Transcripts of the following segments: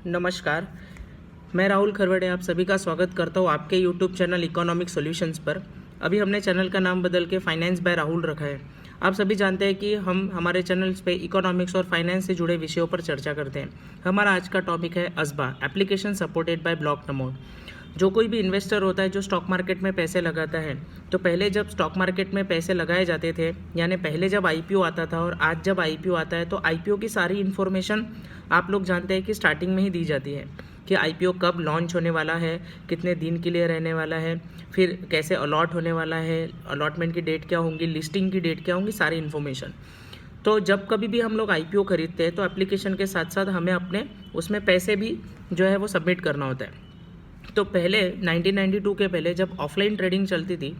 नमस्कार, मैं राहुल खरवड़े आप सभी का स्वागत करता हूँ आपके यूट्यूब चैनल इकोनॉमिक सॉल्यूशंस पर। अभी हमने चैनल का नाम बदल के फाइनेंस बाय राहुल रखा है। आप सभी जानते हैं कि हम हमारे चैनल्स पे इकोनॉमिक्स और फाइनेंस से जुड़े विषयों पर चर्चा करते हैं। हमारा आज का टॉपिक है अज़बा, एप्लीकेशन सपोर्टेड बाय ब्लॉकनमोड। जो कोई भी इन्वेस्टर होता है जो स्टॉक मार्केट में पैसे लगाता है, तो पहले जब स्टॉक मार्केट में पैसे लगाए जाते थे, यानी पहले जब आईपीओ आता था और आज जब आईपीओ आता है, तो आईपीओ की सारी इन्फॉर्मेशन आप लोग जानते हैं कि स्टार्टिंग में ही दी जाती है कि आईपीओ कब लॉन्च होने वाला है, कितने दिन के लिए रहने वाला है, फिर कैसे अलॉट होने वाला है, अलॉटमेंट की डेट क्या होंगी, लिस्टिंग की डेट क्या होंगी, सारी इन्फॉर्मेशन। तो जब कभी भी हम लोग आईपीओ खरीदते हैं तो एप्लीकेशन के साथ साथ हमें अपने उसमें पैसे भी जो है वो सबमिट करना होता है। तो पहले 1992 के पहले जब ऑफलाइन ट्रेडिंग चलती थी,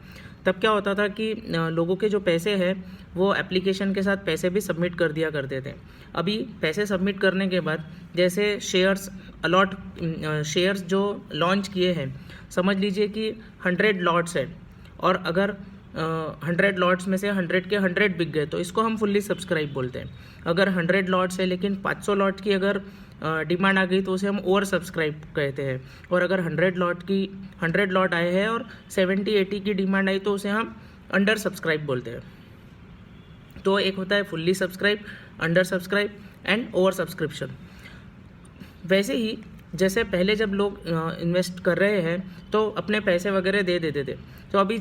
तब क्या होता था कि लोगों के जो पैसे हैं वो एप्लीकेशन के साथ पैसे भी सबमिट कर दिया करते थे। अभी पैसे सबमिट करने के बाद जैसे शेयर्स जो लॉन्च किए हैं, समझ लीजिए कि 100 लॉट्स है और अगर 100 लॉट्स में से 100 के 100 बिक गए तो इसको हम फुल्ली सब्सक्राइब बोलते हैं। अगर 100 लॉट्स है लेकिन 500 लॉट की अगर डिमांड आ गई तो उसे हम ओवर सब्सक्राइब कहते हैं। और अगर 100 लॉट आए हैं और 70-80 की डिमांड आई तो उसे हम अंडर सब्सक्राइब बोलते हैं। तो एक होता है fully subscribe, under subscribe and over subscription. वैसे ही जैसे पहले जब लोग इन्वेस्ट कर रहे हैं तो अपने पैसे वगैरह दे देते थे, तो अभी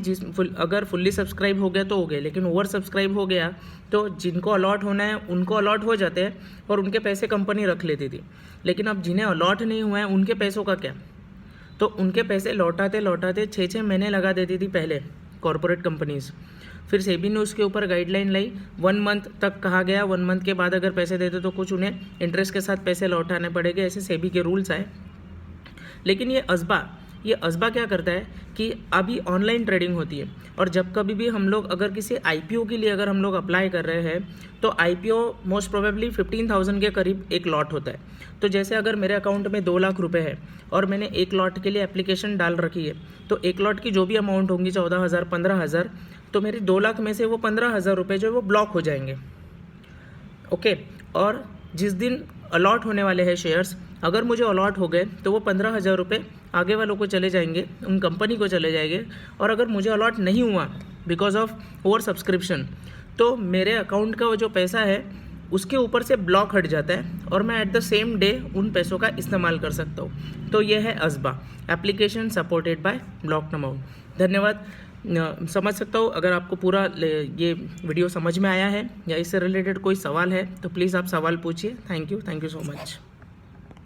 अगर फुल्ली सब्सक्राइब हो गया तो हो गया, लेकिन ओवर सब्सक्राइब हो गया तो जिनको अलॉट होना है उनको अलॉट हो जाते हैं और उनके पैसे कंपनी रख लेती थी। लेकिन अब जिन्हें अलॉट नहीं हुआ है उनके पैसों का क्या? तो उनके पैसे लौटाते 6-6 महीने लगा देती थी पहले कॉरपोरेट कंपनीज। फिर सेबी ने उसके ऊपर गाइडलाइन लाई, 1 मंथ तक कहा गया, 1 मंथ के बाद अगर पैसे देते तो कुछ उन्हें इंटरेस्ट के साथ पैसे लौटाने पड़ेंगे, ऐसे सेबी के रूल्स आए। लेकिन ये अज़बा क्या करता है कि अभी ऑनलाइन ट्रेडिंग होती है और जब कभी भी हम लोग अगर किसी आईपीओ के लिए अगर हम लोग अप्लाई कर रहे हैं तो आईपीओ मोस्ट प्रोबेबली 15,000 के करीब एक लॉट होता है। तो जैसे अगर मेरे अकाउंट में 2 लाख रुपए है और मैंने एक लॉट के लिए एप्लीकेशन डाल रखी है, तो एक लॉट की जो भी अमाउंट होंगी 14,000 15,000, तो मेरे 2 लाख में से वो 15,000 रुपये जो है वो ब्लॉक हो जाएंगे। ओके, और जिस दिन अलॉट होने वाले हैं शेयर्स, अगर मुझे अलॉट हो गए तो वो 15,000 रुपये आगे वालों को चले जाएंगे, उन कंपनी को चले जाएंगे। और अगर मुझे अलॉट नहीं हुआ बिकॉज ऑफ ओवर सब्सक्रिप्शन, तो मेरे अकाउंट का वो जो पैसा है उसके ऊपर से ब्लॉक हट जाता है और मैं एट द सेम डे उन पैसों का इस्तेमाल कर सकता हूँ। तो ये है अज़बा, एप्लीकेशन सपोर्टेड बाय ब्लॉकनमोड। धन्यवाद। समझ सकता हूँ अगर आपको पूरा ये वीडियो समझ में आया है या इससे रिलेटेड कोई सवाल है तो प्लीज़ आप सवाल पूछिए। Thank you so much.